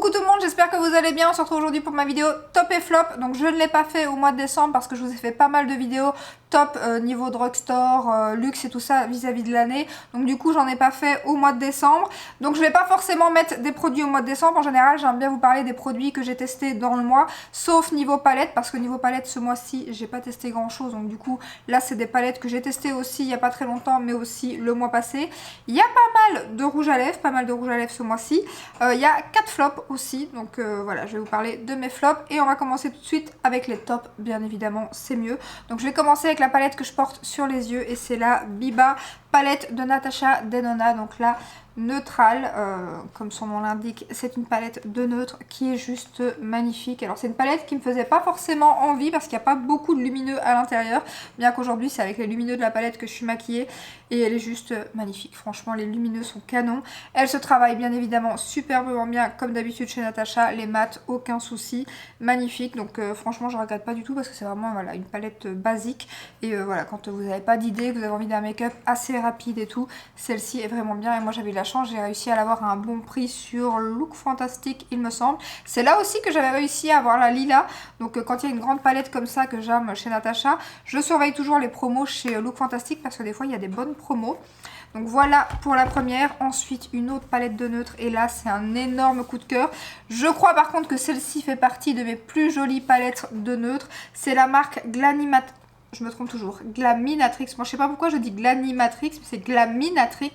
Coucou tout le monde, j'espère que vous allez bien. On se retrouve aujourd'hui pour ma vidéo top et flop. Donc je ne l'ai pas fait au mois de décembre parce que je vous ai fait pas mal de vidéos top niveau drugstore, luxe et tout ça vis-à-vis de l'année. Donc du coup j'en ai pas fait au mois de décembre. Donc je vais pas forcément mettre des produits au mois de décembre. En général j'aime bien vous parler des produits que j'ai testés dans le mois. Sauf niveau palette parce que niveau palette ce mois-ci j'ai pas testé grand chose. Donc du coup là c'est des palettes que j'ai testées aussi il y a pas très longtemps mais aussi le mois passé. Il y a pas mal de rouge à lèvres, ce mois-ci. Il y a 4 flops aussi. Donc voilà, je vais vous parler de mes flops. Et on va commencer tout de suite avec les tops. Bien évidemment c'est mieux. Donc je vais commencer avec la palette que je porte sur les yeux. Et c'est la Biba palette de Natasha Denona. Donc là neutrale, comme son nom l'indique, c'est une palette de neutre qui est juste magnifique. Alors c'est une palette qui me faisait pas forcément envie parce qu'il n'y a pas beaucoup de lumineux à l'intérieur, bien qu'aujourd'hui c'est avec les lumineux de la palette que je suis maquillée et elle est juste magnifique. Franchement les lumineux sont canons. Elle se travaille bien évidemment superbement bien comme d'habitude chez Natasha, les mats aucun souci, magnifique. Donc franchement je regrette pas du tout parce que c'est vraiment voilà, une palette basique et voilà, quand vous n'avez pas d'idée, que vous avez envie d'un make-up assez rapide et tout, celle-ci est vraiment bien. Et moi j'avais la chance, j'ai réussi à l'avoir à un bon prix sur Look Fantastic il me semble. C'est là aussi que j'avais réussi à avoir la Lila. Donc quand il y a une grande palette comme ça que j'aime chez Natasha, je surveille toujours les promos chez Look Fantastic parce que des fois il y a des bonnes promos. Donc voilà pour la première. Ensuite une autre palette de neutre et là c'est un énorme coup de cœur. Je crois par contre que celle-ci fait partie de mes plus jolies palettes de neutre. C'est la marque je me trompe toujours, Glaminatrix. Moi je sais pas pourquoi je dis Glanimatrix, mais c'est Glaminatrix.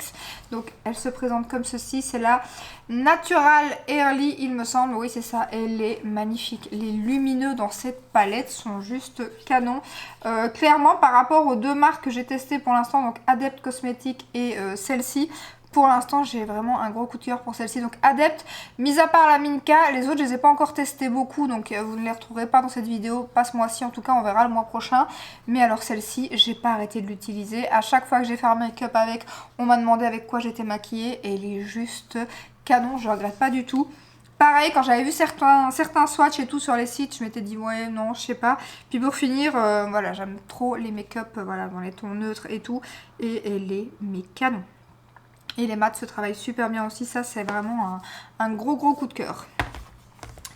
Donc elle se présente comme ceci, c'est la Natural Early il me semble, oui c'est ça, elle est magnifique. Les lumineux dans cette palette sont juste canons. Clairement par rapport aux deux marques que j'ai testées pour l'instant, donc Adept Cosmetics et celle-ci, pour l'instant j'ai vraiment un gros coup de cœur pour celle-ci. Donc Adept, mis à part la Minka, les autres je les ai pas encore testés beaucoup, donc vous ne les retrouverez pas dans cette vidéo, pas ce mois-ci en tout cas, on verra le mois prochain. Mais alors celle-ci, j'ai pas arrêté de l'utiliser. À chaque fois que j'ai fait un make-up avec, on m'a demandé avec quoi j'étais maquillée et elle est juste canon, je regrette pas du tout. Pareil, quand j'avais vu certains swatchs et tout sur les sites, je m'étais dit ouais non je sais pas. Puis pour finir, voilà, j'aime trop les make-up, voilà, dans les tons neutres et tout, et elle est mais canon. Et les mats se travaillent super bien aussi, ça c'est vraiment un gros coup de cœur.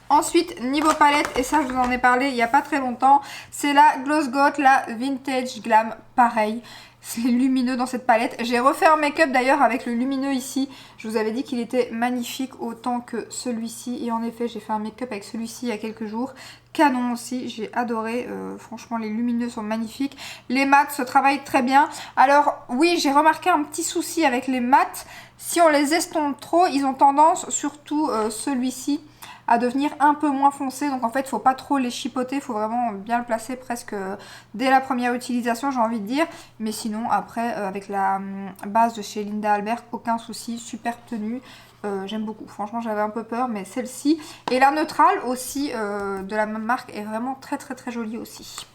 Ensuite, niveau palette, et ça je vous en ai parlé il n'y a pas très longtemps, c'est la Gloss Got, la Vintage Glam, pareil. C'est lumineux dans cette palette. J'ai refait un make-up d'ailleurs avec le lumineux ici. Je vous avais dit qu'il était magnifique autant que celui-ci. Et en effet, j'ai fait un make-up avec celui-ci il y a quelques jours. Canon aussi, j'ai adoré. Franchement, les lumineux sont magnifiques. Les mats se travaillent très bien. Alors oui, j'ai remarqué un petit souci avec les mats. Si on les estompe trop, ils ont tendance, surtout celui-ci, à devenir un peu moins foncé. Donc en fait il faut pas trop les chipoter, il faut vraiment bien le placer presque dès la première utilisation, j'ai envie de dire. Mais sinon après avec la base de chez Linda Albert, aucun souci, super tenue. J'aime beaucoup, franchement j'avais un peu peur mais celle-ci. Et la neutrale aussi de la même marque est vraiment très jolie aussi.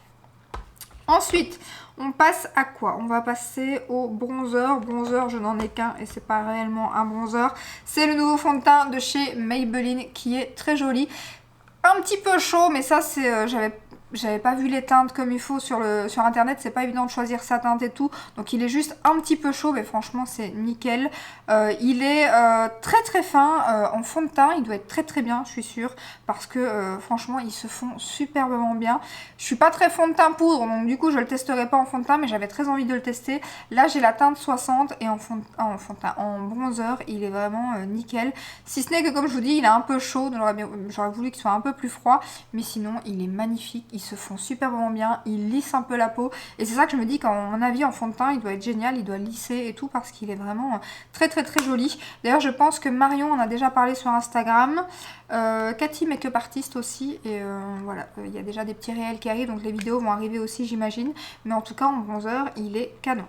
Ensuite, on passe à quoi? On va passer au bronzer. Bronzer, je n'en ai qu'un et c'est pas réellement un bronzer. C'est le nouveau fond de teint de chez Maybelline qui est très joli. Un petit peu chaud, mais ça c'est... J'avais pas vu les teintes comme il faut sur internet, c'est pas évident de choisir sa teinte et tout. Donc il est juste un petit peu chaud, mais franchement c'est nickel. Il est très fin en fond de teint, il doit être très bien, je suis sûre. Parce que franchement ils se font superbement bien. Je suis pas très fond de teint poudre, donc du coup je le testerai pas en fond de teint, mais j'avais très envie de le tester. Là j'ai la teinte 60 et en bronzer il est vraiment nickel. Si ce n'est que comme je vous dis il est un peu chaud, j'aurais voulu qu'il soit un peu plus froid. Mais sinon il est magnifique, ils se font superbement bien, ils lissent un peu la peau. Et c'est ça que je me dis, qu'à mon avis en fond de teint il doit être génial, il doit lisser et tout parce qu'il est vraiment très joli. D'ailleurs je pense que Marion en a déjà parlé sur Instagram, Cathy Makeup Artist aussi. Et voilà, il y a déjà des petits réels qui arrivent, donc les vidéos vont arriver aussi j'imagine. Mais en tout cas en bronzer il est canon.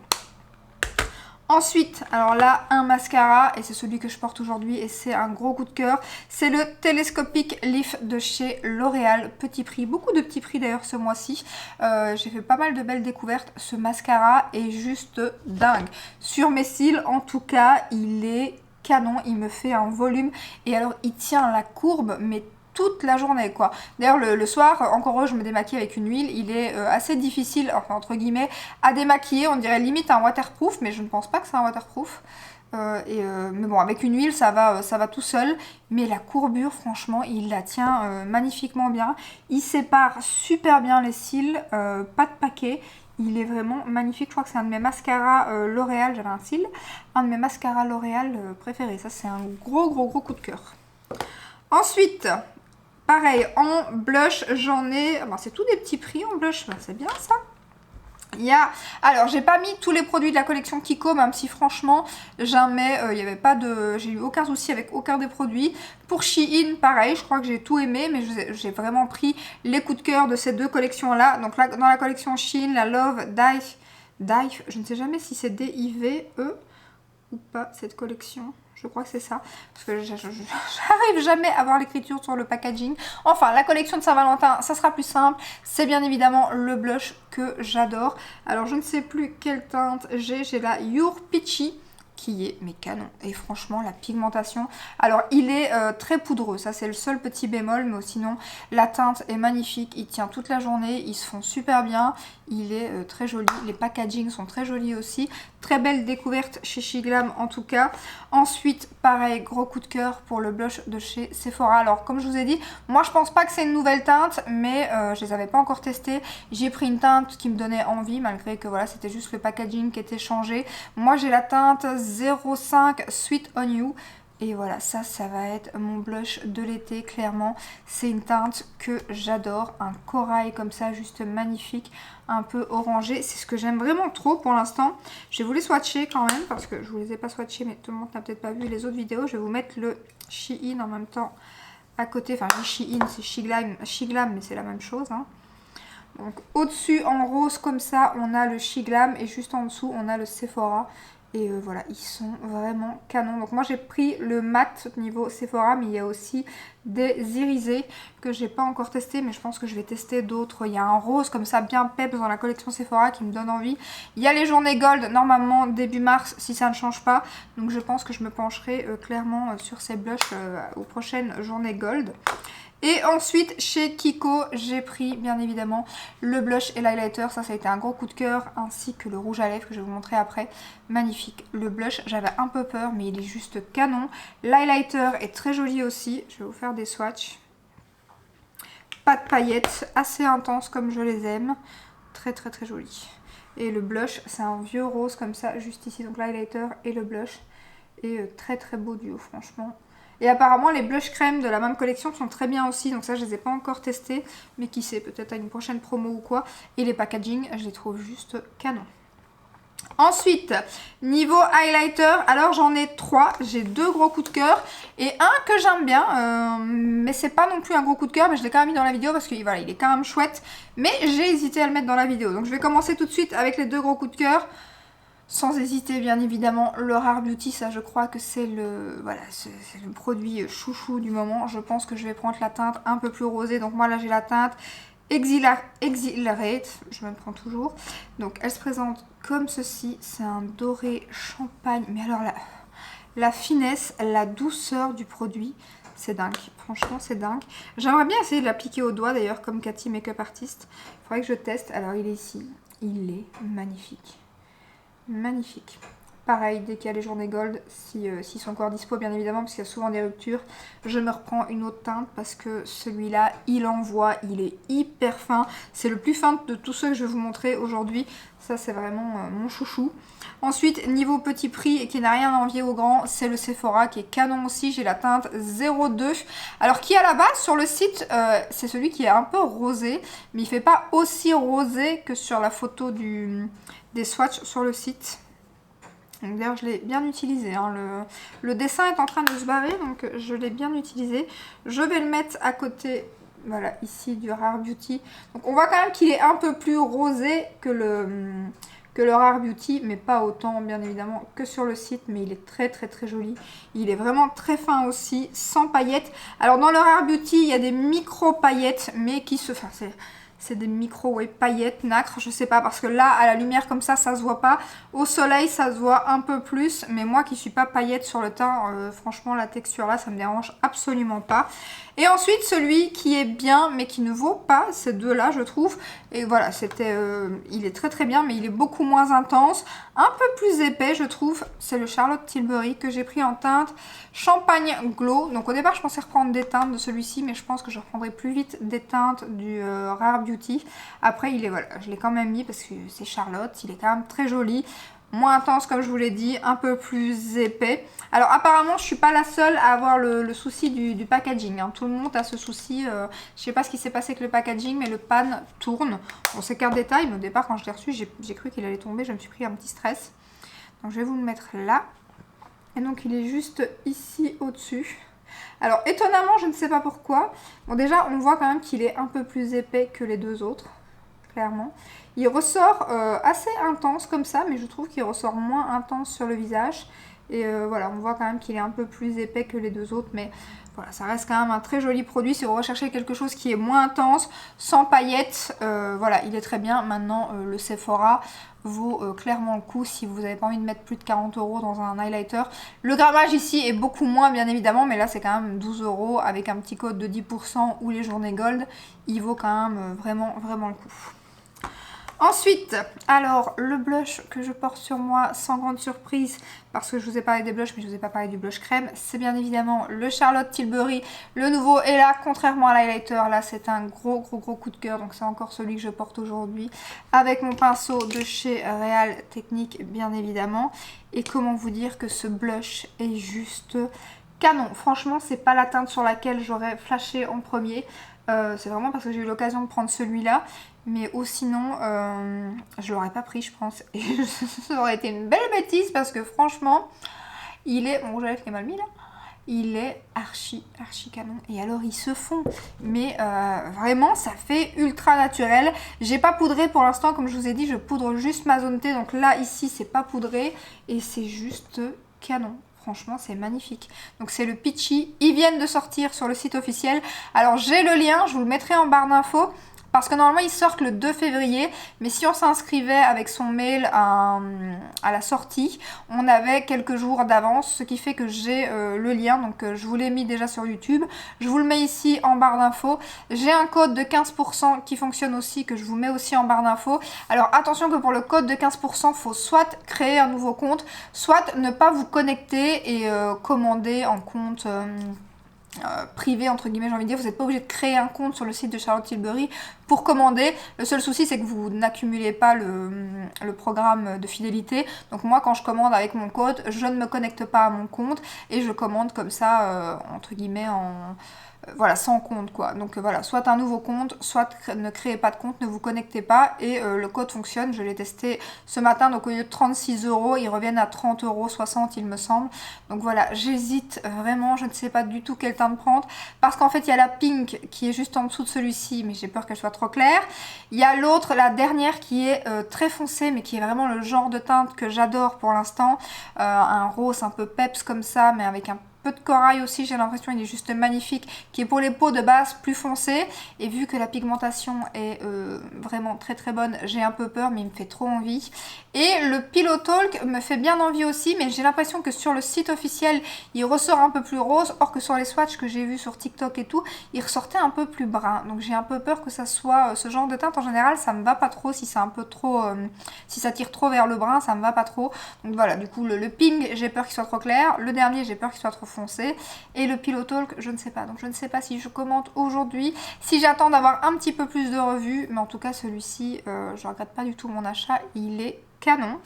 Ensuite, alors là, un mascara, et c'est celui que je porte aujourd'hui, et c'est un gros coup de cœur. C'est le Telescopic Leaf de chez L'Oréal, petit prix, beaucoup de petits prix d'ailleurs ce mois-ci. J'ai fait pas mal de belles découvertes, ce mascara est juste dingue. Sur mes cils, en tout cas, il est canon, il me fait un volume, et alors il tient la courbe, mais toute la journée quoi. D'ailleurs le soir, encore heureux, je me démaquille avec une huile, il est assez difficile, enfin entre guillemets, à démaquiller, on dirait limite un waterproof, mais je ne pense pas que c'est un waterproof. Mais bon, avec une huile ça va tout seul, mais la courbure franchement il la tient magnifiquement bien, il sépare super bien les cils, pas de paquet, il est vraiment magnifique. Je crois que c'est un de mes mascaras L'Oréal, j'avais un cil, un de mes mascaras L'Oréal préférés, ça c'est un gros coup de cœur. Ensuite, pareil, en blush j'en ai, c'est tous des petits prix en blush, c'est bien ça. Alors j'ai pas mis tous les produits de la collection Kiko, même si franchement jamais il y avait pas de, j'ai eu aucun souci avec aucun des produits. Pour Shein pareil, je crois que j'ai tout aimé, mais j'ai vraiment pris les coups de cœur de ces deux collections là. Donc là dans la collection Shein, la Love Dive, je ne sais jamais si c'est D-I-V-E ou pas cette collection. Je crois que c'est ça, parce que j'arrive jamais à voir l'écriture sur le packaging. Enfin, la collection de Saint-Valentin, ça sera plus simple. C'est bien évidemment le blush que j'adore. Alors, je ne sais plus quelle teinte j'ai la Your Peachy, qui est mais canon. Et franchement, la pigmentation... Alors, il est très poudreux, ça c'est le seul petit bémol, mais sinon, la teinte est magnifique. Il tient toute la journée, ils se font super bien. Il est très joli, les packagings sont très jolis aussi. Très belle découverte chez Shiglam en tout cas. Ensuite, pareil, gros coup de cœur pour le blush de chez Sephora. Alors, comme je vous ai dit, moi je pense pas que c'est une nouvelle teinte, mais je les avais pas encore testées. J'ai pris une teinte qui me donnait envie, malgré que voilà, c'était juste le packaging qui était changé. Moi j'ai la teinte 05 Sweet on You. Et voilà, ça va être mon blush de l'été, clairement. C'est une teinte que j'adore. Un corail comme ça, juste magnifique, un peu orangé. C'est ce que j'aime vraiment trop pour l'instant. Je vais vous les swatcher quand même, parce que je vous les ai pas swatchés, mais tout le monde n'a peut-être pas vu les autres vidéos. Je vais vous mettre le Shein en même temps à côté. Enfin, je dis Shein, c'est Shiglam, mais c'est la même chose, hein. Donc, au-dessus, en rose comme ça, on a le Shiglam, et juste en dessous, on a le Sephora. Et voilà, ils sont vraiment canons. Donc moi j'ai pris le mat niveau Sephora, mais il y a aussi des irisés que j'ai pas encore testé, mais je pense que je vais tester d'autres. Il y a un rose comme ça bien peps dans la collection Sephora qui me donne envie. Il y a les journées gold normalement début mars si ça ne change pas. Donc je pense que je me pencherai clairement sur ces blushs aux prochaines journées gold. Et ensuite, chez Kiko, j'ai pris bien évidemment le blush et l'highlighter. Ça a été un gros coup de cœur, ainsi que le rouge à lèvres que je vais vous montrer après. Magnifique. Le blush, j'avais un peu peur, mais il est juste canon. L'highlighter est très joli aussi. Je vais vous faire des swatchs. Pas de paillettes, assez intenses comme je les aime. Très joli. Et le blush, c'est un vieux rose comme ça, juste ici. Donc l'highlighter et le blush. Et très beau duo, franchement. Et apparemment les blush crème de la même collection sont très bien aussi, donc ça je les ai pas encore testés, mais qui sait, peut-être à une prochaine promo ou quoi. Et les packaging, je les trouve juste canon. Ensuite, niveau highlighter, alors j'en ai 3, j'ai 2 gros coups de cœur et un que j'aime bien, mais c'est pas non plus un gros coup de cœur, mais je l'ai quand même mis dans la vidéo parce que voilà, il est quand même chouette, mais j'ai hésité à le mettre dans la vidéo. Donc je vais commencer tout de suite avec les 2 gros coups de cœur. Sans hésiter, bien évidemment, le Rare Beauty, ça je crois que c'est le, voilà, c'est le produit chouchou du moment. Je pense que je vais prendre la teinte un peu plus rosée. Donc moi là j'ai la teinte Exhilarate, je me prends toujours. Donc elle se présente comme ceci, c'est un doré champagne. Mais alors la finesse, la douceur du produit, c'est dingue. Franchement c'est dingue. J'aimerais bien essayer de l'appliquer au doigt d'ailleurs comme Cathy Makeup Artist. Il faudrait que je teste. Alors il est ici, il est magnifique. Magnifique. Pareil, dès qu'il y a les journées gold, s'ils sont encore dispo bien évidemment, parce qu'il y a souvent des ruptures, je me reprends une autre teinte parce que celui-là, il envoie, il est hyper fin. C'est le plus fin de tous ceux que je vais vous montrer aujourd'hui. Ça, c'est vraiment mon chouchou. Ensuite, niveau petit prix et qui n'a rien à envier au grand, c'est le Sephora qui est canon aussi. J'ai la teinte 02. Alors, qui à la base, sur le site, c'est celui qui est un peu rosé, mais il fait pas aussi rosé que sur la photo des swatchs sur le site. D'ailleurs je l'ai bien utilisé, hein. Le dessin est en train de se barrer, donc je l'ai bien utilisé. Je vais le mettre à côté, voilà, ici du Rare Beauty. Donc on voit quand même qu'il est un peu plus rosé que le Rare Beauty, mais pas autant bien évidemment que sur le site, mais il est très joli. Il est vraiment très fin aussi, sans paillettes. Alors dans le Rare Beauty, il y a des micro paillettes, mais qui se... Enfin, c'est des micro paillettes, nacre, je sais pas, parce que là, à la lumière comme ça se voit pas. Au soleil, ça se voit un peu plus, mais moi qui suis pas paillette sur le teint, franchement, la texture là, ça me dérange absolument pas. Et ensuite, celui qui est bien, mais qui ne vaut pas ces deux-là, je trouve. Et voilà, il est très très bien, mais il est beaucoup moins intense. Un peu plus épais, je trouve. C'est le Charlotte Tilbury que j'ai pris en teinte Champagne Glow. Donc au départ, je pensais reprendre des teintes de celui-ci, mais je pense que je reprendrai plus vite des teintes du Rare Beauty. Après, voilà, je l'ai quand même mis parce que c'est Charlotte. Il est quand même très joli. Moins intense comme je vous l'ai dit, un peu plus épais. Alors apparemment je suis pas la seule à avoir le souci du packaging, hein. Tout le monde a ce souci, je sais pas ce qui s'est passé avec le packaging, mais le pan tourne. Bon, c'est qu'un détail, mais au départ quand je l'ai reçu, j'ai cru qu'il allait tomber, je me suis pris un petit stress. Donc je vais vous le mettre là. Et donc il est juste ici au-dessus. Alors étonnamment, je ne sais pas pourquoi. Bon déjà on voit quand même qu'il est un peu plus épais que les deux autres. Clairement. Il ressort assez intense comme ça, mais je trouve qu'il ressort moins intense sur le visage. Et voilà, on voit quand même qu'il est un peu plus épais que les deux autres, mais voilà, ça reste quand même un très joli produit. Si vous recherchez quelque chose qui est moins intense, sans paillettes, voilà, il est très bien. Maintenant, le Sephora vaut clairement le coup si vous n'avez pas envie de mettre plus de 40 € dans un highlighter. Le grammage ici est beaucoup moins bien évidemment, mais là c'est quand même 12 € avec un petit code de 10% ou les journées gold. Il vaut quand même vraiment le coup. Ensuite, alors le blush que je porte sur moi sans grande surprise, parce que je vous ai parlé des blushs mais je vous ai pas parlé du blush crème, c'est bien évidemment le Charlotte Tilbury, le nouveau. Et là, contrairement à l'highlighter, là c'est un gros coup de cœur, donc c'est encore celui que je porte aujourd'hui avec mon pinceau de chez Real Technique bien évidemment. Et comment vous dire que ce blush est juste canon. Franchement, c'est pas la teinte sur laquelle j'aurais flashé en premier. C'est vraiment parce que j'ai eu l'occasion de prendre celui-là. Mais sinon, je l'aurais pas pris, je pense. Et ça aurait été une belle bêtise parce que franchement, il est... Bon, j'avais fait mal mis là. Il est archi canon. Et alors, ils se font. Mais vraiment, ça fait ultra naturel. J'ai pas poudré pour l'instant. Comme je vous ai dit, je poudre juste ma zone T. Donc là, ici, c'est pas poudré. Et c'est juste canon. Franchement, c'est magnifique. Donc c'est le Peachy. Ils viennent de sortir sur le site officiel. Alors j'ai le lien, je vous le mettrai en barre d'infos. Parce que normalement ils sortent le 2 février, mais si on s'inscrivait avec son mail à la sortie, on avait quelques jours d'avance, ce qui fait que j'ai le lien, donc je vous l'ai mis déjà sur YouTube. Je vous le mets ici en barre d'infos. J'ai un code de 15% qui fonctionne aussi, que je vous mets aussi en barre d'infos. Alors attention que pour le code de 15%, il faut soit créer un nouveau compte, soit ne pas vous connecter et commander en compte... privé entre guillemets, j'ai envie de dire. Vous n'êtes pas obligé de créer un compte sur le site de Charlotte Tilbury pour commander. Le seul souci c'est que vous n'accumulez pas le programme de fidélité. Donc moi quand je commande avec mon code, je ne me connecte pas à mon compte et je commande comme ça entre guillemets voilà, sans compte quoi. Donc voilà, soit un nouveau compte, soit ne créez pas de compte, ne vous connectez pas et le code fonctionne. Je l'ai testé ce matin, donc au lieu de 36 €, ils reviennent à 30,60 € il me semble. Donc voilà, j'hésite vraiment, je ne sais pas du tout quel teint prendre parce qu'en fait il y a la pink qui est juste en dessous de celui-ci, mais j'ai peur qu'elle soit trop claire. Il y a l'autre, la dernière qui est très foncée, mais qui est vraiment le genre de teinte que j'adore pour l'instant. Un rose un peu peps comme ça, mais avec un peu de corail aussi, j'ai l'impression, il est juste magnifique, qui est pour les peaux de base plus foncées. Et vu que la pigmentation est vraiment très bonne, j'ai un peu peur, mais il me fait trop envie. Et le Pillow Talk me fait bien envie aussi, mais j'ai l'impression que sur le site officiel, il ressort un peu plus rose, or que sur les swatchs que j'ai vus sur TikTok et tout, il ressortait un peu plus brun. Donc j'ai un peu peur que ça soit ce genre de teinte. En général, ça me va pas trop si c'est un peu trop... si ça tire trop vers le brun, ça me va pas trop. Donc voilà, du coup, le pink, j'ai peur qu'il soit trop clair. Le dernier, j'ai peur qu'il soit trop foncé. Et le Pillow Talk, je ne sais pas. Donc je ne sais pas si je commente aujourd'hui, si j'attends d'avoir un petit peu plus de revues. Mais en tout cas, celui-ci, je regrette pas du tout mon achat. Il est canon.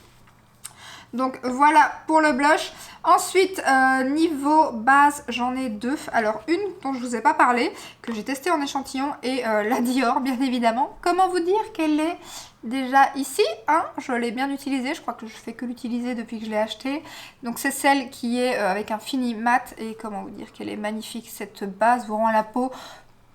Donc voilà pour le blush. Ensuite, niveau base, j'en ai deux. Alors une dont je vous ai pas parlé, que j'ai testé en échantillon, et la Dior bien évidemment. Comment vous dire qu'elle est déjà ici, hein, je l'ai bien utilisée, je crois que je fais que l'utiliser depuis que je l'ai acheté. Donc c'est celle qui est avec un fini mat, et comment vous dire qu'elle est magnifique. Cette base vous rend la peau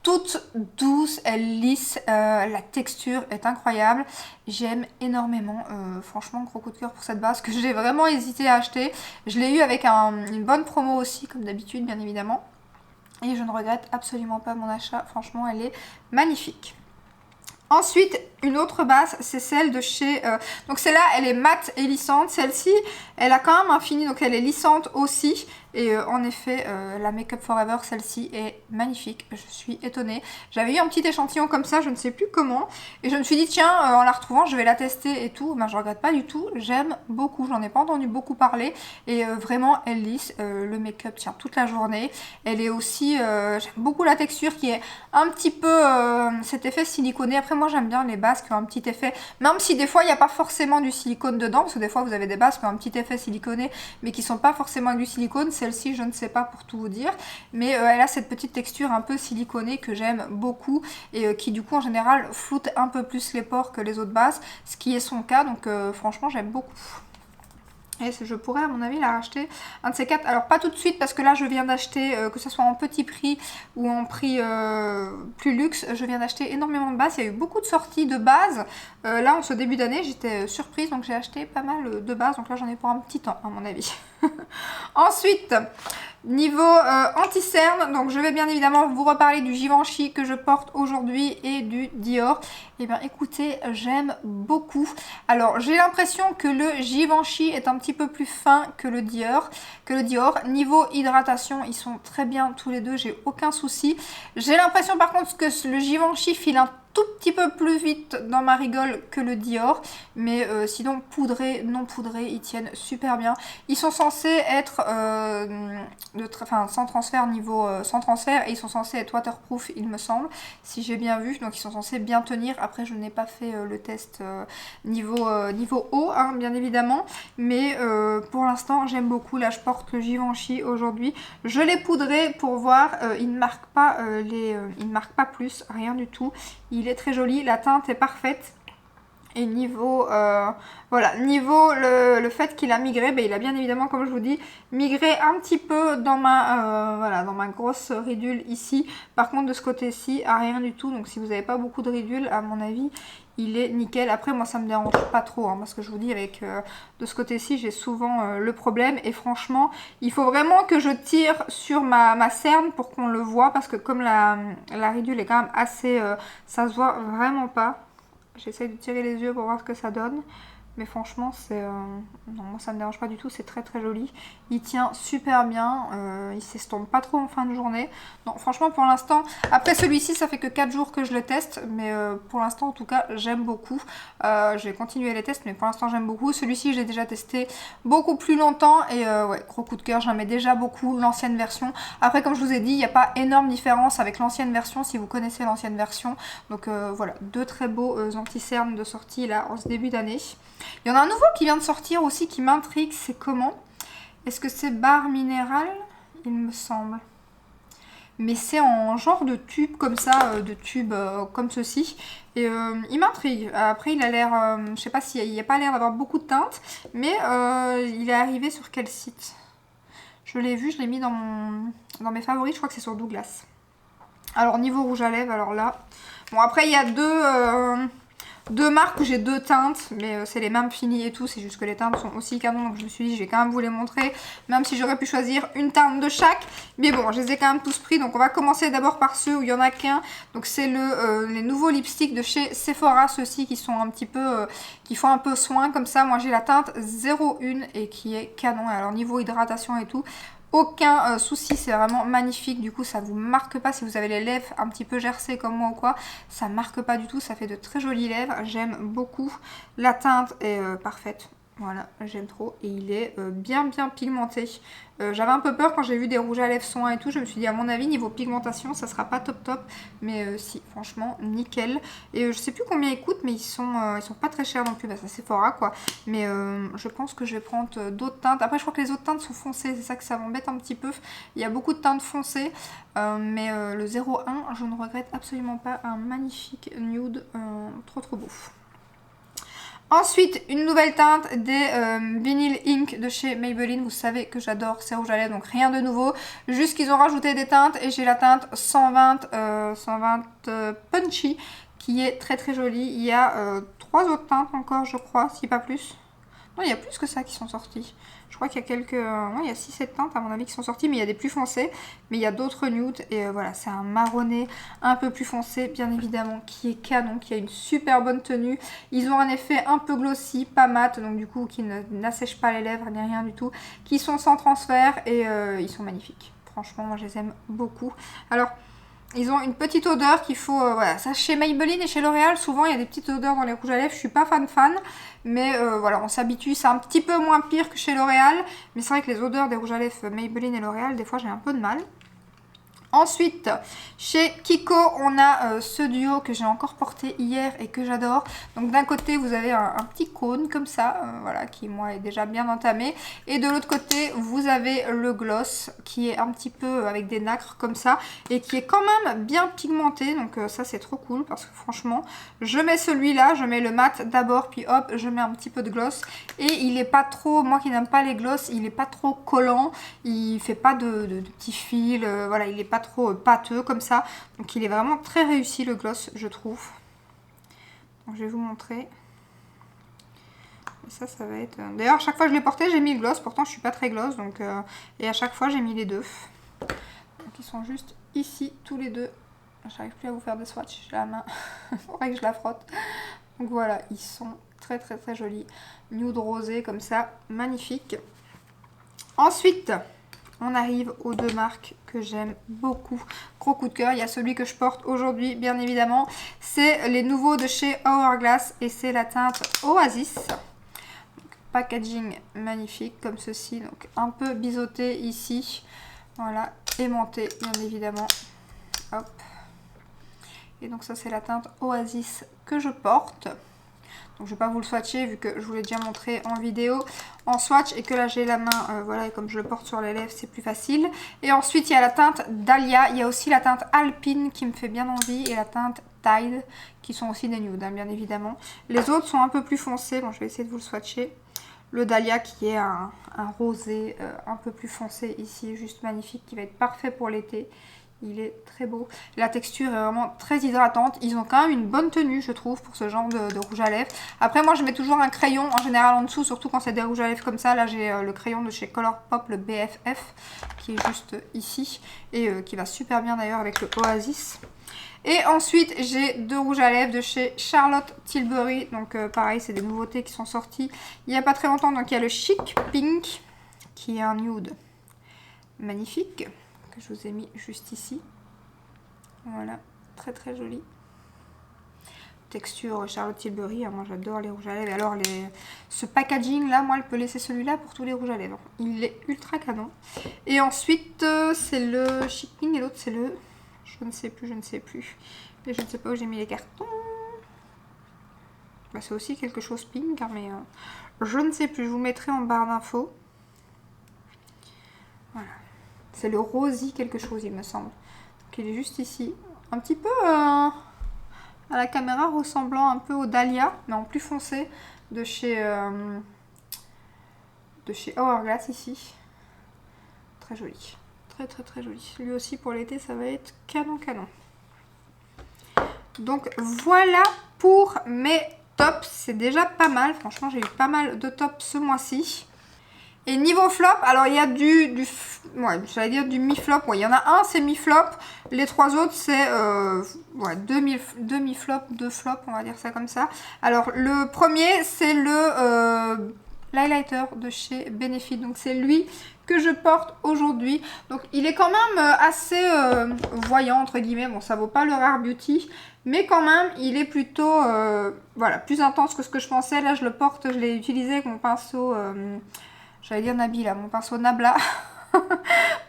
toute douce, elle lisse, la texture est incroyable. J'aime énormément, franchement gros coup de cœur pour cette base que j'ai vraiment hésité à acheter. Je l'ai eu avec une bonne promo aussi, comme d'habitude bien évidemment. Et je ne regrette absolument pas mon achat, franchement elle est magnifique. Ensuite, une autre base, c'est celle de chez... donc celle-là, elle est mate et lissante. Celle-ci, elle a quand même un fini, donc elle est lissante aussi. Et en effet, la Make Up Forever, celle-ci est magnifique. Je suis étonnée. J'avais eu un petit échantillon comme ça, je ne sais plus comment. Et je me suis dit, tiens, en la retrouvant, je vais la tester et tout. Ben, je regrette pas du tout. J'aime beaucoup. J'en ai pas entendu beaucoup parler. Et vraiment, elle lisse. Le make-up tient toute la journée. Elle est aussi... j'aime beaucoup la texture qui est un petit peu cet effet siliconé. Après, moi, j'aime bien les bases qui ont un petit effet. Même si des fois, il n'y a pas forcément du silicone dedans. Parce que des fois, vous avez des bases qui ont un petit effet siliconé, mais qui sont pas forcément avec du silicone. Celle-ci, je ne sais pas pour tout vous dire, mais elle a cette petite texture un peu siliconée que j'aime beaucoup et qui du coup en général floute un peu plus les pores que les autres bases, ce qui est son cas, donc franchement j'aime beaucoup. Et je pourrais à mon avis la racheter un de ces quatre. Alors pas tout de suite parce que là je viens d'acheter, que ce soit en petit prix ou en prix plus luxe, je viens d'acheter énormément de bases. Il y a eu beaucoup de sorties de bases. Là en ce début d'année j'étais surprise, donc j'ai acheté pas mal de bases. Donc là j'en ai pour un petit temps à mon avis. Ensuite, niveau anti-cerne, donc je vais bien évidemment vous reparler du Givenchy que je porte aujourd'hui et du Dior. Et bien écoutez, j'aime beaucoup. Alors j'ai l'impression que le Givenchy est un petit peu plus fin que le Dior. Niveau hydratation, ils sont très bien tous les deux, j'ai aucun souci. J'ai l'impression par contre que le Givenchy file un tout petit peu plus vite dans ma rigole que le Dior, mais sinon poudré, non poudré, ils tiennent super bien. Ils sont censés être sans transfert et ils sont censés être waterproof, il me semble, si j'ai bien vu, donc ils sont censés bien tenir. Après je n'ai pas fait le test niveau eau, hein, bien évidemment, mais pour l'instant j'aime beaucoup. Là je porte le Givenchy aujourd'hui, je l'ai poudré pour voir, il ne marque pas il ne marque pas plus, rien du tout. Il est très joli, la teinte est parfaite. Et niveau, le fait qu'il a migré, ben, il a bien évidemment, comme je vous dis, migré un petit peu dans dans ma grosse ridule ici. Par contre, de ce côté-ci, rien du tout. Donc si vous n'avez pas beaucoup de ridules, à mon avis, il est nickel. Après, moi, ça me dérange pas trop, hein, parce que je vous dis, avec de ce côté-ci, j'ai souvent le problème. Et franchement, il faut vraiment que je tire sur ma cerne pour qu'on le voit, parce que comme la ridule est quand même assez... ça se voit vraiment pas. J'essaye de tirer les yeux pour voir ce que ça donne. Mais franchement, c'est... non, moi ça me dérange pas du tout, c'est très très joli. Il tient super bien, il s'estompe pas trop en fin de journée. Non, franchement pour l'instant, après celui-ci ça fait que 4 jours que je le teste, mais pour l'instant en tout cas j'aime beaucoup. Je vais continuer les tests, mais pour l'instant j'aime beaucoup. Celui-ci j'ai déjà testé beaucoup plus longtemps et ouais, gros coup de cœur, j'aimais déjà beaucoup l'ancienne version. Après comme je vous ai dit, il n'y a pas énorme différence avec l'ancienne version si vous connaissez l'ancienne version. Donc voilà, deux très beaux anti-cernes de sortie là en ce début d'année. Il y en a un nouveau qui vient de sortir aussi qui m'intrigue, c'est comment? Est-ce que c'est barre minérale? Il me semble. Mais c'est en genre de tube comme ça, de tube comme ceci. Et il m'intrigue. Après il a l'air, je sais pas s'il n'y a pas l'air d'avoir beaucoup de teinte, mais il est arrivé sur quel site? Je l'ai vu, je l'ai mis dans mes favoris, je crois que c'est sur Douglas. Alors niveau rouge à lèvres, alors là... Bon après il y a deux marques où j'ai deux teintes, mais c'est les mêmes finis et tout, c'est juste que les teintes sont aussi canon, donc je me suis dit je vais quand même vous les montrer, même si j'aurais pu choisir une teinte de chaque, mais bon je les ai quand même tous pris. Donc on va commencer d'abord par ceux où il y en a qu'un, donc c'est les nouveaux lipsticks de chez Sephora, ceux-ci qui sont un petit peu, qui font un peu soin comme ça. Moi j'ai la teinte 01 et qui est canon, alors niveau hydratation et tout, aucun souci, c'est vraiment magnifique. Du coup ça vous marque pas si vous avez les lèvres un petit peu gercées comme moi ou quoi, ça marque pas du tout, ça fait de très jolies lèvres. J'aime beaucoup, la teinte est parfaite, voilà, j'aime trop et il est bien pigmenté. J'avais un peu peur quand j'ai vu des rouges à lèvres soins et tout, je me suis dit à mon avis niveau pigmentation ça sera pas top, mais si, franchement nickel. Et je sais plus combien ils coûtent, mais ils sont pas très chers non plus, bah ça c'est Sephora quoi. Mais je pense que je vais prendre d'autres teintes. Après je crois que les autres teintes sont foncées, c'est ça que ça m'embête un petit peu. Il y a beaucoup de teintes foncées, mais le 01 je ne regrette absolument pas, un magnifique nude, trop beau. Ensuite, une nouvelle teinte des Vinyl Ink de chez Maybelline. Vous savez que j'adore ces rouges à lèvres, donc rien de nouveau. Juste qu'ils ont rajouté des teintes et j'ai la teinte 120 Punchy qui est très jolie. Il y a 3 autres teintes encore, je crois, si pas plus. Non, il y a plus que ça qui sont sortis. Je crois qu'il y a quelques... non, il y a 6-7 teintes à mon avis qui sont sorties, mais il y a des plus foncés. Mais il y a d'autres nudes. Et voilà, c'est un marronné un peu plus foncé, bien évidemment, qui est canon, qui a une super bonne tenue. Ils ont un effet un peu glossy, pas mat, donc du coup, qui n'assèche pas les lèvres, ni rien du tout. Qui sont sans transfert et ils sont magnifiques. Franchement, moi, je les aime beaucoup. Alors... Ils ont une petite odeur qu'il faut... voilà, ça chez Maybelline et chez L'Oréal, souvent il y a des petites odeurs dans les rouges à lèvres. Je suis pas fan, mais voilà, on s'habitue. C'est un petit peu moins pire que chez L'Oréal. Mais c'est vrai que les odeurs des rouges à lèvres Maybelline et L'Oréal, des fois j'ai un peu de mal. Ensuite, chez Kiko, on a ce duo que j'ai encore porté hier et que j'adore. Donc d'un côté, vous avez un petit cône comme ça, voilà, qui moi est déjà bien entamé. Et de l'autre côté, vous avez le gloss qui est un petit peu avec des nacres comme ça et qui est quand même bien pigmenté. Donc ça, c'est trop cool parce que franchement, je mets celui-là, je mets le mat d'abord, puis hop, je mets un petit peu de gloss. Et il est pas trop, moi qui n'aime pas les gloss, il est pas trop collant, il fait pas de petits fils, voilà, il est pas trop pâteux comme ça, donc il est vraiment très réussi le gloss, je trouve. Donc je vais vous montrer. Et ça va être... D'ailleurs, à chaque fois que je l'ai porté, j'ai mis le gloss, pourtant je suis pas très gloss, donc et à chaque fois j'ai mis les deux. Donc ils sont juste ici tous les deux. J'arrive plus à vous faire des swatchs, j'ai la main, il faudrait que je la frotte. Donc voilà, ils sont très très très jolis, nude rosé comme ça, magnifique. Ensuite, on arrive aux deux marques que j'aime beaucoup. Gros coup de cœur, il y a celui que je porte aujourd'hui, bien évidemment. C'est les nouveaux de chez Hourglass et c'est la teinte Oasis. Donc, packaging magnifique comme ceci, donc un peu biseauté ici. Voilà, aimanté bien évidemment. Hop. Et donc ça c'est la teinte Oasis que je porte. Donc je ne vais pas vous le swatcher vu que je vous l'ai déjà montré en vidéo en swatch et que là j'ai la main, voilà, et comme je le porte sur les lèvres c'est plus facile. Et ensuite il y a la teinte Dahlia, il y a aussi la teinte Alpine qui me fait bien envie et la teinte Tide qui sont aussi des nudes, hein, bien évidemment. Les autres sont un peu plus foncés, bon je vais essayer de vous le swatcher. Le Dahlia qui est un rosé un peu plus foncé ici, juste magnifique, qui va être parfait pour l'été. Il est très beau. La texture est vraiment très hydratante. Ils ont quand même une bonne tenue, je trouve, pour ce genre de rouge à lèvres. Après, moi, je mets toujours un crayon en général en dessous, surtout quand c'est des rouges à lèvres comme ça. Là, j'ai le crayon de chez Colourpop, le BFF, qui est juste ici. Et qui va super bien d'ailleurs avec le Oasis. Et ensuite, j'ai deux rouges à lèvres de chez Charlotte Tilbury. Donc, pareil, c'est des nouveautés qui sont sorties il n'y a pas très longtemps. Donc, il y a le Chic Pink, qui est un nude magnifique, que je vous ai mis juste ici. Voilà, très très joli. Texture Charlotte Tilbury, hein, moi j'adore les rouges à lèvres. Alors ce packaging là, moi je peux laisser celui-là pour tous les rouges à lèvres. Il est ultra canon. Et ensuite c'est le Shipping et l'autre c'est le... Je ne sais plus. Et je ne sais pas où j'ai mis les cartons. Bah, c'est aussi quelque chose pink, hein, mais je ne sais plus. Je vous mettrai en barre d'infos. Voilà. C'est le Rosy quelque chose, il me semble. Donc, il est juste ici. Un petit peu à la caméra ressemblant un peu au Dahlia, mais en plus foncé de chez Hourglass ici. Très joli. Très très très joli. Lui aussi pour l'été, ça va être canon canon. Donc voilà pour mes tops. C'est déjà pas mal. Franchement, j'ai eu pas mal de tops ce mois-ci. Et niveau flop, alors il y a j'allais dire du mi-flop. Ouais, il y en a un, c'est mi-flop. Les trois autres, c'est demi-flop, deux flops, on va dire ça comme ça. Alors le premier, c'est le l'highlighter de chez Benefit. Donc c'est lui que je porte aujourd'hui. Donc il est quand même assez voyant, entre guillemets. Bon, ça vaut pas le Rare Beauty. Mais quand même, il est plutôt voilà, plus intense que ce que je pensais. Là, je le porte, je l'ai utilisé avec mon pinceau... J'allais dire Nabila, mon pinceau Nabla.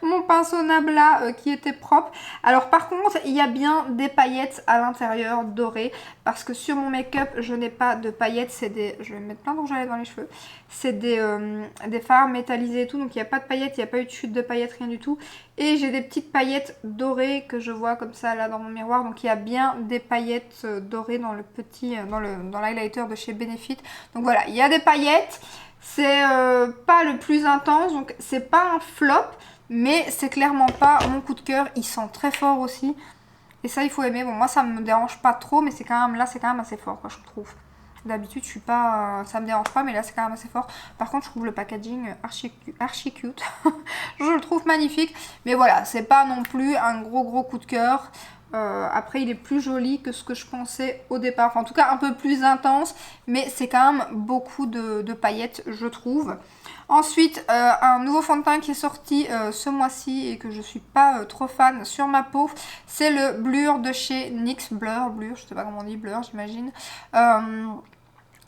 Mon pinceau Nabla qui était propre. Alors par contre, il y a bien des paillettes à l'intérieur dorées. Parce que sur mon make-up, je n'ai pas de paillettes. C'est des... Je vais me mettre plein de rouge à lèvres dans les cheveux. C'est des fards métallisés et tout. Donc il n'y a pas de paillettes, il n'y a pas eu de chute de paillettes, rien du tout. Et j'ai des petites paillettes dorées que je vois comme ça là dans mon miroir. Donc il y a bien des paillettes dorées dans le petit, dans l'highlighter de chez Benefit. Donc voilà, il y a des paillettes. C'est pas le plus intense, donc c'est pas un flop, mais c'est clairement pas mon coup de cœur. Il sent très fort aussi, et ça il faut aimer. Bon, moi ça me dérange pas trop, mais c'est quand même là, c'est quand même assez fort, quoi, je trouve. D'habitude, je suis pas, ça me dérange pas, mais là c'est quand même assez fort. Par contre, je trouve le packaging archi cute. Je le trouve magnifique. Mais voilà, c'est pas non plus un gros coup de cœur. Après, il est plus joli que ce que je pensais au départ. Enfin, en tout cas, un peu plus intense. Mais c'est quand même beaucoup de paillettes, je trouve. Ensuite, un nouveau fond de teint qui est sorti ce mois-ci et que je suis pas trop fan sur ma peau, c'est le Blur de chez NYX. Blur, je sais pas comment on dit, Blur j'imagine.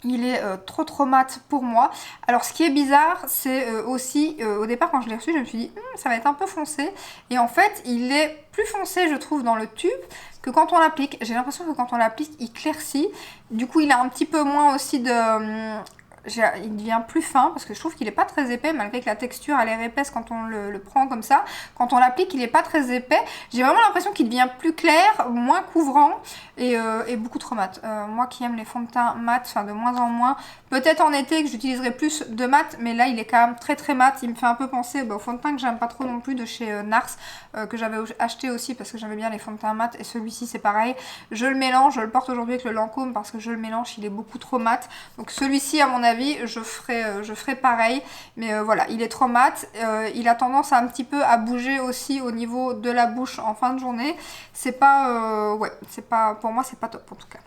Il est trop mat pour moi. Alors ce qui est bizarre, c'est aussi, au départ quand je l'ai reçu, je me suis dit ça va être un peu foncé. Et en fait, il est plus foncé je trouve dans le tube que quand on l'applique. J'ai l'impression que quand on l'applique, il éclaircit. Du coup, il a un petit peu moins aussi de... il devient plus fin parce que je trouve qu'il n'est pas très épais malgré que la texture a l'air épaisse quand on le prend comme ça. Quand on l'applique, il n'est pas très épais. J'ai vraiment l'impression qu'il devient plus clair, moins couvrant et beaucoup trop mat. Moi qui aime les fonds de teint mat, enfin de moins en moins, peut-être en été que j'utiliserai plus de mat, mais là il est quand même très mat. Il me fait un peu penser au fond de teint que j'aime pas trop non plus de chez Nars, que j'avais acheté aussi parce que j'aimais bien les fonds de teint mat, et celui-ci c'est pareil. Je le mélange, je le porte aujourd'hui avec le Lancôme parce que je le mélange, il est beaucoup trop mat. Donc celui-ci à mon avis je ferai pareil, mais voilà, il est trop mat. Il a tendance à un petit peu à bouger aussi au niveau de la bouche en fin de journée. C'est pas c'est pas, pour moi c'est pas top en tout cas.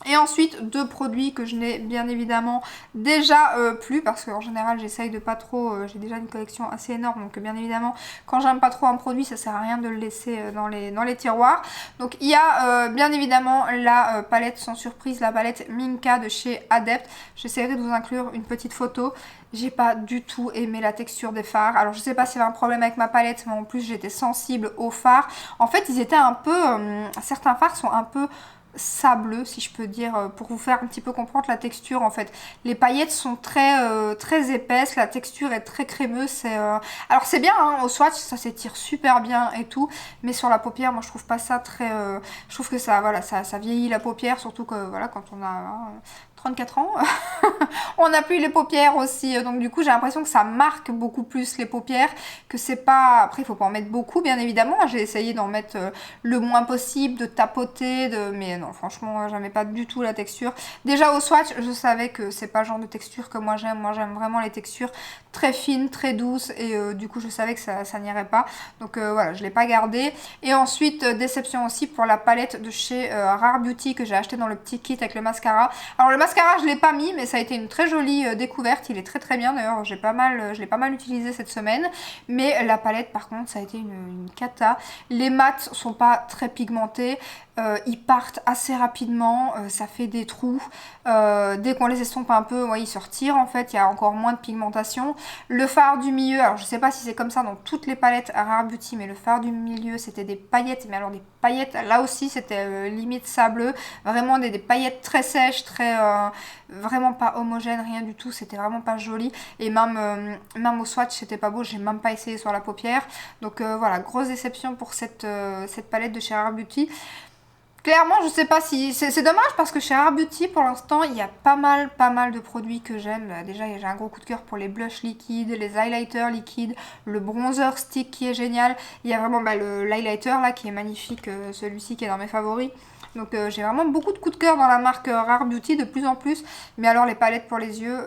Et ensuite, deux produits que je n'ai bien évidemment déjà plus, parce qu'en général j'essaye de pas trop, j'ai déjà une collection assez énorme, donc bien évidemment quand j'aime pas trop un produit ça sert à rien de le laisser dans les tiroirs. Donc il y a bien évidemment la palette sans surprise, la palette Minka de chez Adept. J'essaierai de vous inclure une petite photo. J'ai pas du tout aimé la texture des fards. Alors je sais pas s'il y avait un problème avec ma palette, mais en plus j'étais sensible aux fards. En fait ils étaient un peu, certains fards sont un peu sableux si je peux dire, pour vous faire un petit peu comprendre la texture. En fait les paillettes sont très épaisses, la texture est très crémeuse. Alors c'est bien hein, au swatch ça s'étire super bien et tout, mais sur la paupière moi je trouve pas ça très je trouve que ça voilà ça vieillit la paupière, surtout que voilà quand on a 34 ans on n'a plus les paupières aussi, donc du coup j'ai l'impression que ça marque beaucoup plus les paupières, que c'est pas, après il faut pas en mettre beaucoup bien évidemment, j'ai essayé d'en mettre le moins possible, de tapoter, mais non franchement j'aimais pas du tout la texture. Déjà au swatch je savais que c'est pas le genre de texture que moi j'aime vraiment les textures très fines, très douces, et du coup je savais que ça n'irait pas, donc voilà je l'ai pas gardé. Et ensuite déception aussi pour la palette de chez Rare Beauty que j'ai acheté dans le petit kit avec le mascara. Alors le mascara je l'ai pas mis, mais ça a été une très jolie découverte, il est très bien d'ailleurs, je l'ai pas mal utilisé cette semaine. Mais la palette par contre ça a été une cata. Les mats sont pas très pigmentés, ils partent assez rapidement, ça fait des trous, dès qu'on les estompe un peu, ouais, ils se retirent en fait, il y a encore moins de pigmentation. Le fard du milieu, alors je sais pas si c'est comme ça dans toutes les palettes Rare Beauty, mais le fard du milieu c'était des paillettes, mais alors des paillettes, là aussi c'était limite sableux, vraiment des paillettes très sèches, vraiment pas homogènes, rien du tout, c'était vraiment pas joli. Et même au swatch c'était pas beau, j'ai même pas essayé sur la paupière. Donc voilà, grosse déception pour cette palette de chez Rare Beauty. Clairement, je sais pas si... C'est dommage parce que chez Rare Beauty, pour l'instant, il y a pas mal de produits que j'aime. Déjà, j'ai un gros coup de cœur pour les blushs liquides, les highlighters liquides, le bronzer stick qui est génial. Il y a vraiment l'highlighter là qui est magnifique, celui-ci qui est dans mes favoris. Donc j'ai vraiment beaucoup de coups de cœur dans la marque Rare Beauty de plus en plus. Mais alors les palettes pour les yeux,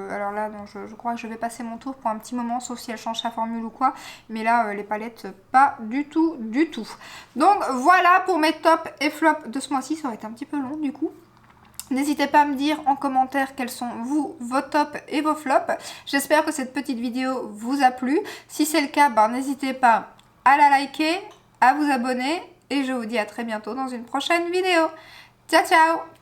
alors là non, je crois que je vais passer mon tour pour un petit moment, sauf si elle change sa formule ou quoi. Mais là les palettes pas du tout. Donc voilà pour mes tops et flops de ce mois-ci. Ça aurait été un petit peu long du coup. N'hésitez pas à me dire en commentaire quels sont vos tops et vos flops. J'espère que cette petite vidéo vous a plu. Si c'est le cas, n'hésitez pas à la liker, à vous abonner. Et je vous dis à très bientôt dans une prochaine vidéo. Ciao ciao!